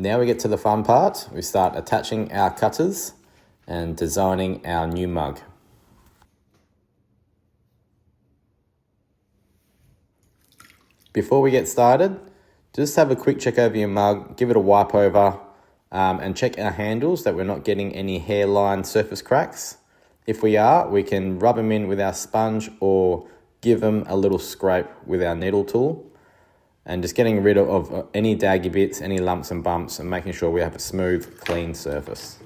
Now we get to the fun part. We start attaching our cutters and designing our new mug. Before we get started, just have a quick check over your mug, give it a wipe over, and check our handles that we're not getting any hairline surface cracks. If we are, we can rub them in with our sponge or give them a little scrape with our needle tool. And just getting rid of any daggy bits, any lumps and bumps, and making sure we have a smooth, clean surface.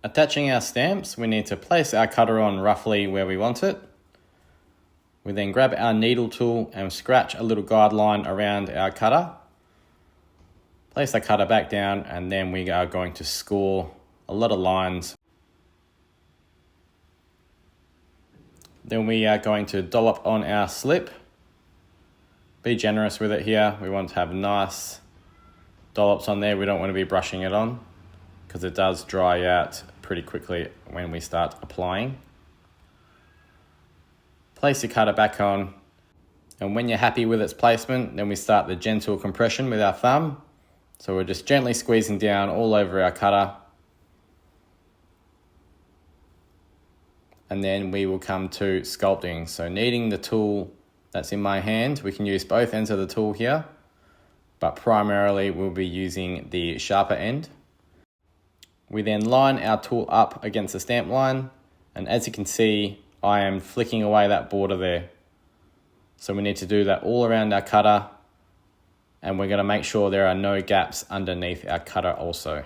Attaching our stamps, we need to place our cutter on roughly where we want it. We then grab our needle tool and scratch a little guideline around our cutter. Place our cutter back down, and then we are going to score a lot of lines. Then we are going to dollop on our slip. Be generous with it here. We want to have nice dollops on there. We don't want to be brushing it on because it does dry out pretty quickly when we start applying. Place your cutter back on, and when you're happy with its placement, then we start the gentle compression with our thumb. So we're just gently squeezing down all over our cutter. And then we will come to sculpting. So kneading the tool that's in my hand, we can use both ends of the tool here, but primarily we'll be using the sharper end. We then line our tool up against the stamp line, and as you can see, I am flicking away that border there. So we need to do that all around our cutter, and we're going to make sure there are no gaps underneath our cutter also.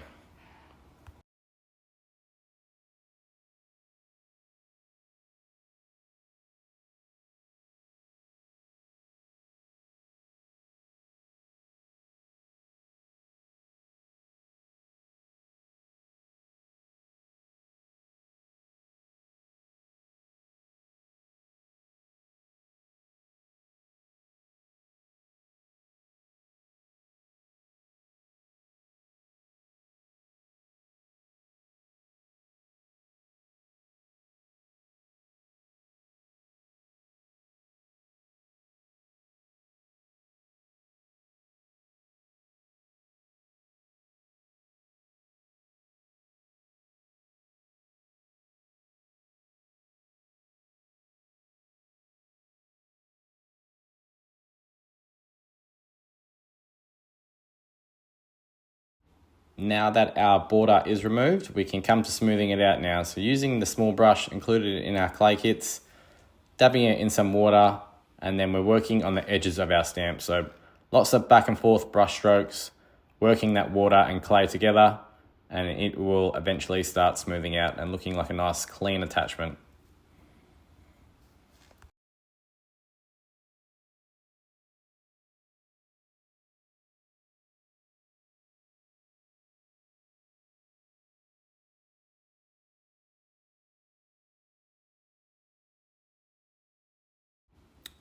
Now that our border is removed, we can come to smoothing it out now. So using the small brush included in our clay kits, dabbing it in some water, and then we're working on the edges of our stamp. So lots of back and forth brush strokes, working that water and clay together, and it will eventually start smoothing out and looking like a nice clean attachment.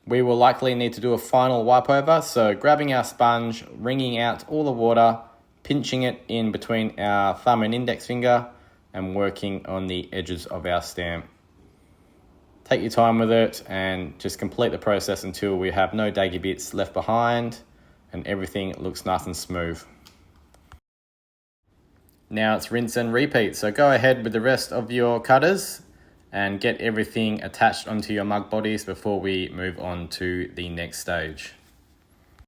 We will likely need to do a final wipe over, so grabbing our sponge, wringing out all the water, pinching it in between our thumb and index finger, and working on the edges of our stamp. Take your time with it and just complete the process until we have no daggy bits left behind and everything looks nice and smooth. Now it's rinse and repeat, so go ahead with the rest of your cutters and get everything attached onto your mug bodies before we move on to the next stage.